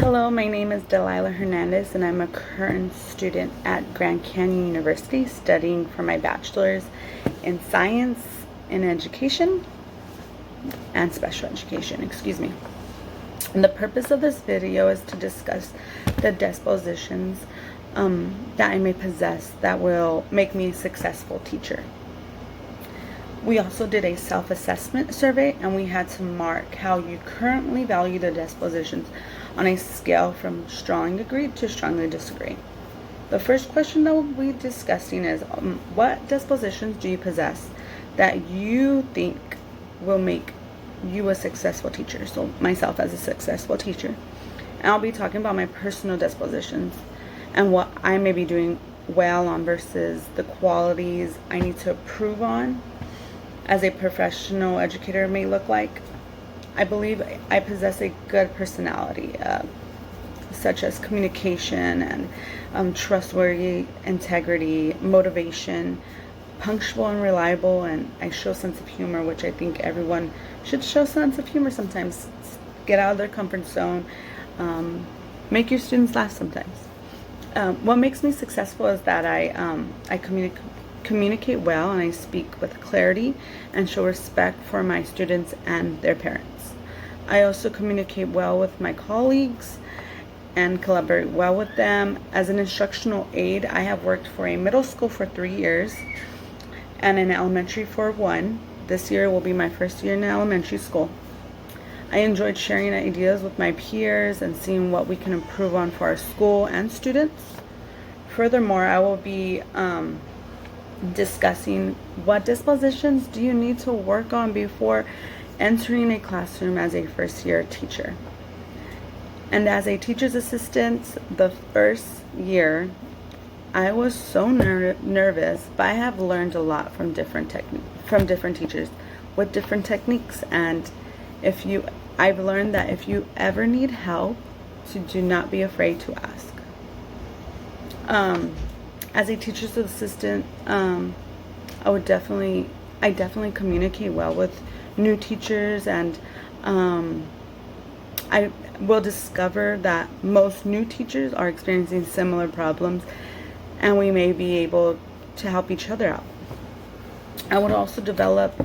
Hello, my name is Delilah Hernandez, and I'm a current student at Grand Canyon University studying for my bachelor's in science and education and special education, And the purpose of this video is to discuss the dispositions that I may possess that will make me a successful teacher. We also did a self-assessment survey, and we had to mark how you currently value the dispositions on a scale from strongly agree to strongly disagree. The first question that we'll be discussing is what dispositions do you possess that you think will make you a successful teacher? So myself as a successful teacher. And I'll be talking about my personal dispositions and what I may be doing well on versus the qualities I need to improve on as a professional educator may look like. I believe I possess a good personality, such as communication and trustworthy, integrity, motivation, punctual and reliable, and I show sense of humor, which I think everyone should show sense of humor sometimes. Get out of their comfort zone, make your students laugh sometimes. What makes me successful is that I communicate well, and I speak with clarity and show respect for my students and their parents. I also communicate well with my colleagues and collaborate well with them. As an instructional aide, I have worked for a middle school for 3 years and an elementary for 1. This year will be my first year in elementary school. I enjoyed sharing ideas with my peers and seeing what we can improve on for our school and students. Furthermore, I will be discussing what dispositions do you need to work on before entering a classroom as a first-year teacher. And as a teacher's assistant, the first year, I was so nervous, but I have learned a lot from different teachers with different techniques. And I've learned that if you ever need help, to do not be afraid to ask. As a teacher's assistant, I definitely communicate well with new teachers, and I will discover that most new teachers are experiencing similar problems, and we may be able to help each other out. I would also develop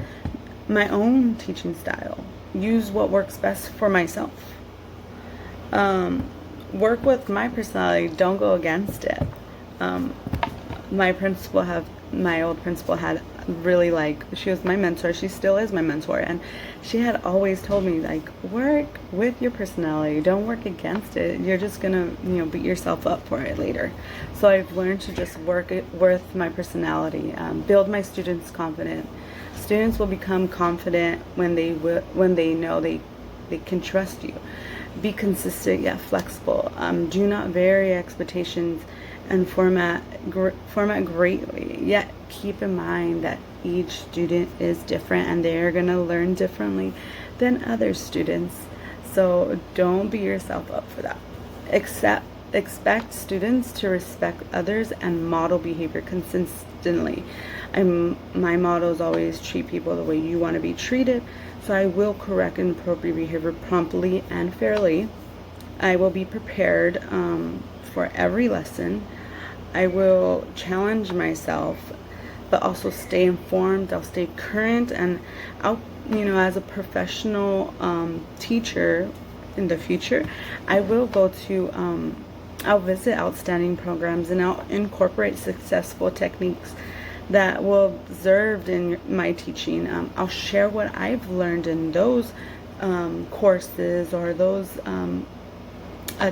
my own teaching style, use what works best for myself, work with my personality, don't go against it. My old principal had really she was my mentor. She still is my mentor, and she had always told me, work with your personality, don't work against it. You're just gonna beat yourself up for it later. So I've learned to just work it with my personality, build my students confident. Students will become confident when they know they can trust you. Be consistent yet flexible. Do not vary expectations and format greatly, yet keep in mind that each student is different and they're going to learn differently than other students. So don't beat yourself up for that. Expect students to respect others and model behavior consistently. My motto is always treat people the way you want to be treated. So I will correct inappropriate behavior promptly and fairly. I will be prepared for every lesson. I will challenge myself, but also stay informed. I'll stay current, and as a professional teacher in the future, I will I'll visit outstanding programs, and I'll incorporate successful techniques that will be observed in my teaching. I'll share what I've learned in those courses or those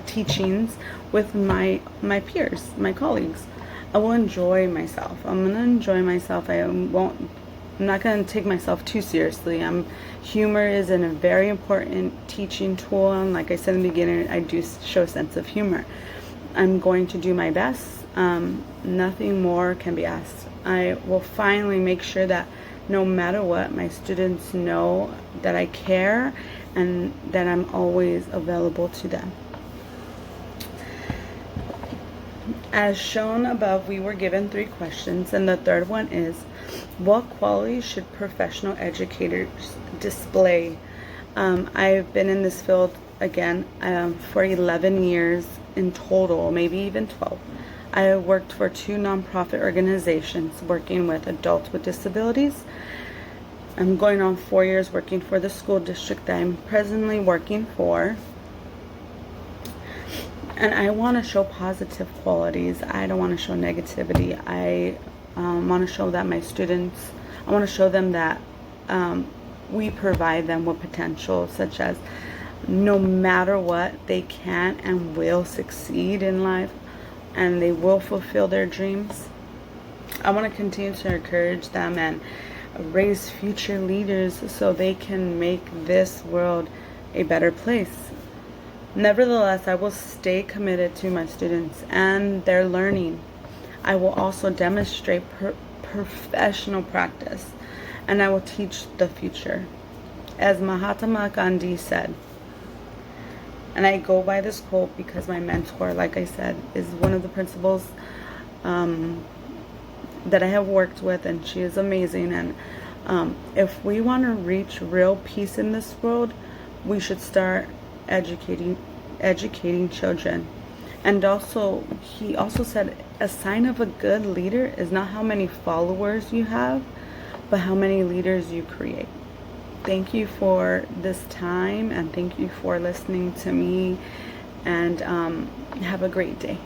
teachings with my peers, my colleagues. I will enjoy myself. I'm gonna enjoy myself. I'm not gonna take myself too seriously. Humor is a very important teaching tool, and like I said in the beginning, I do show a sense of humor. I'm going to do my best. Nothing more can be asked. I will finally make sure that no matter what, my students know that I care and that I'm always available to them. As shown above, we were given 3 questions, and the third one is, what qualities should professional educators display? I've been in this field again, for 11 years in total, maybe even 12. I worked for 2 nonprofit organizations working with adults with disabilities. I'm going on 4 years working for the school district that I'm presently working for. And I want to show positive qualities. I don't want to show negativity. I want to show that my students, I want to show them that we provide them with potential, such as no matter what, they can and will succeed in life, and they will fulfill their dreams. I want to continue to encourage them and raise future leaders so they can make this world a better place. Nevertheless, I will stay committed to my students and their learning. I will also demonstrate professional practice, and I will teach the future. As Mahatma Gandhi said, and I go by this quote because my mentor, like I said, is one of the principals that I have worked with, and she is amazing. And if we want to reach real peace in this world, we should start educating children. And also, he also said, a sign of a good leader is not how many followers you have, but how many leaders you create. Thank you for this time, and thank you for listening to me, and have a great day.